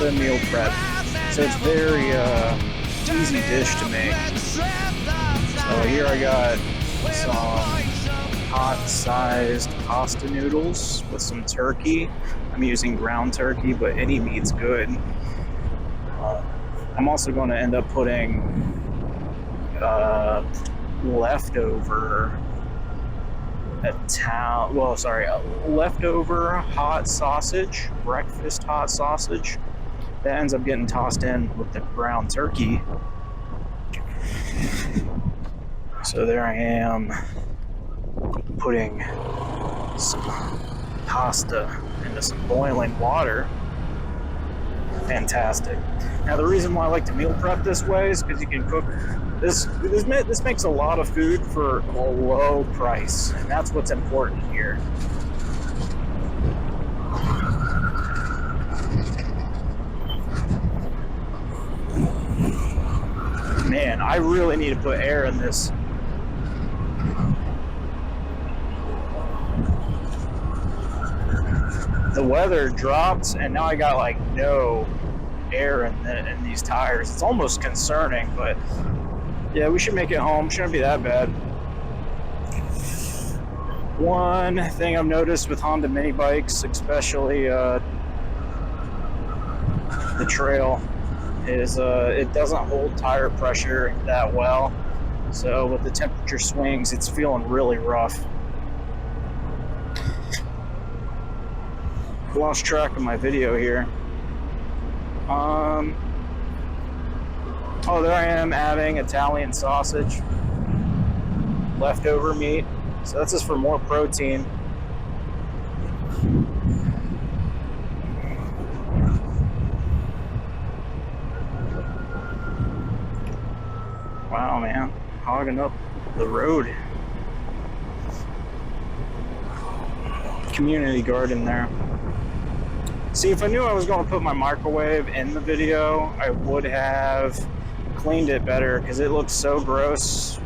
pasta meal prep. So it's very easy dish to make. So here I got some hot-sized pasta noodles with some turkey. I'm using ground turkey, but any meat's good. I'm also going to end up putting leftover leftover hot sausage, breakfast hot sausage. That ends up getting tossed in with the ground turkey. So there I am putting some pasta into some boiling water. Fantastic. Now the reason why I like to meal prep this way is because you can cook this makes a lot of food for a low price, and that's what's important here. Man, I really need to put air in this. The weather drops, and now I got like no air in these tires. It's almost concerning, but yeah, we should make it home. Shouldn't be that bad. One thing I've noticed with Honda mini bikes, especially the trail, is it doesn't hold tire pressure that well. So with the temperature swings, it's feeling really rough. Lost track of my video here. Oh, there I am adding Italian sausage, leftover meat. So that's just for more protein. Wow, man, hogging up the road. Community garden there. See, if I knew I was going to put my microwave in the video, I would have cleaned it better because it looks so gross.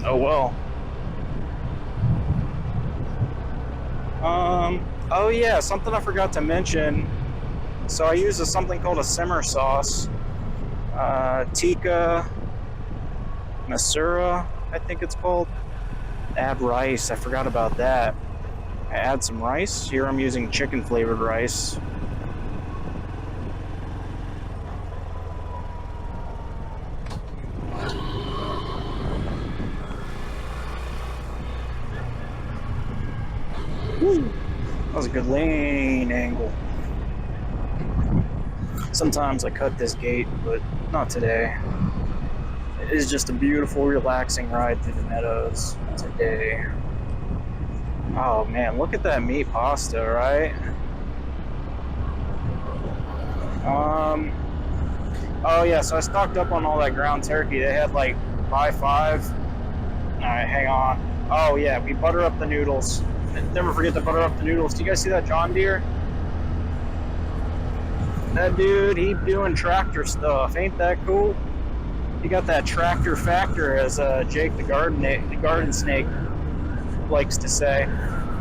Oh well. Oh yeah, something I forgot to mention. So I use something called a simmer sauce. Tikka Masura, I think it's called. Add rice, I forgot about that. I add some rice. Here I'm using chicken flavored rice. Woo. That was a good lean angle. Sometimes I cut this gate, but not today. It is just a beautiful, relaxing ride through the meadows today. Oh man, look at that meat pasta, right? Oh yeah, so I stocked up on all that ground turkey. They had like buy 5. Alright, hang on. Oh yeah, we butter up the noodles. Never forget to butter up the noodles. Do you guys see that John Deere? That dude, he doing tractor stuff. Ain't that cool? He got that tractor factor, as Jake the garden snake likes to say.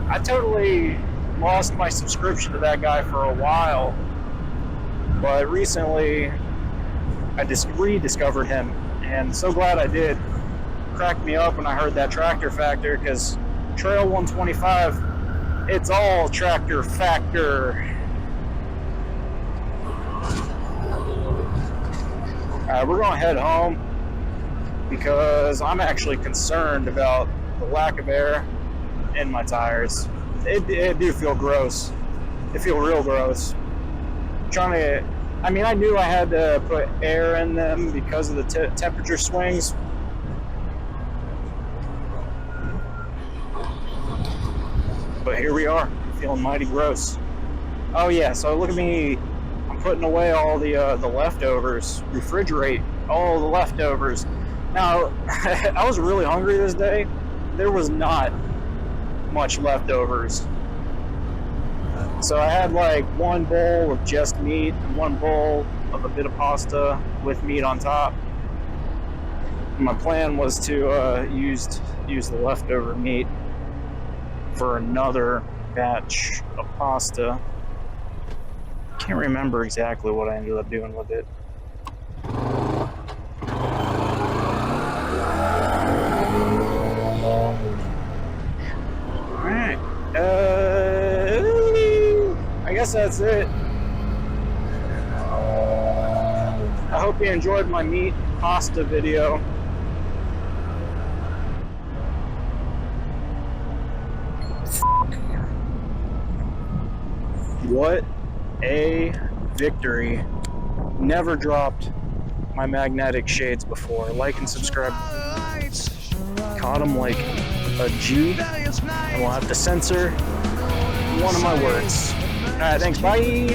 I totally lost my subscription to that guy for a while, but recently I just rediscovered him, and so glad I did. Cracked me up when I heard that tractor factor, because Trail 125, it's all tractor factor. We're going to head home because I'm actually concerned about the lack of air in my tires. It do feel gross. It feel real gross. I knew I had to put air in them because of the temperature swings. But here we are, feeling mighty gross. Oh yeah, so look at me. I'm putting away all the leftovers. Refrigerate all the leftovers. Now, I was really hungry this day. There was not much leftovers. So I had like one bowl of just meat and one bowl of a bit of pasta with meat on top. My plan was to use the leftover meat for another batch of pasta. Can't remember exactly what I ended up doing with it. Alright. I guess that's it. I hope you enjoyed my meat pasta video. What a victory. Never dropped my magnetic shades before. Like and subscribe. Caught him like a G. And we'll have to censor one of my words. Alright, thanks. Bye.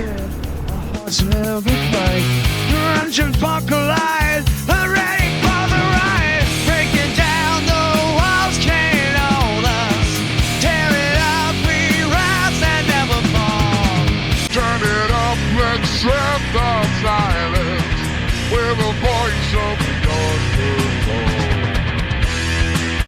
Engines buckle-eyed, ready for the ride. Breaking down the walls, can't hold us. Tear it up, we rise and never fall. Turn it up, let's set the silence with a voice of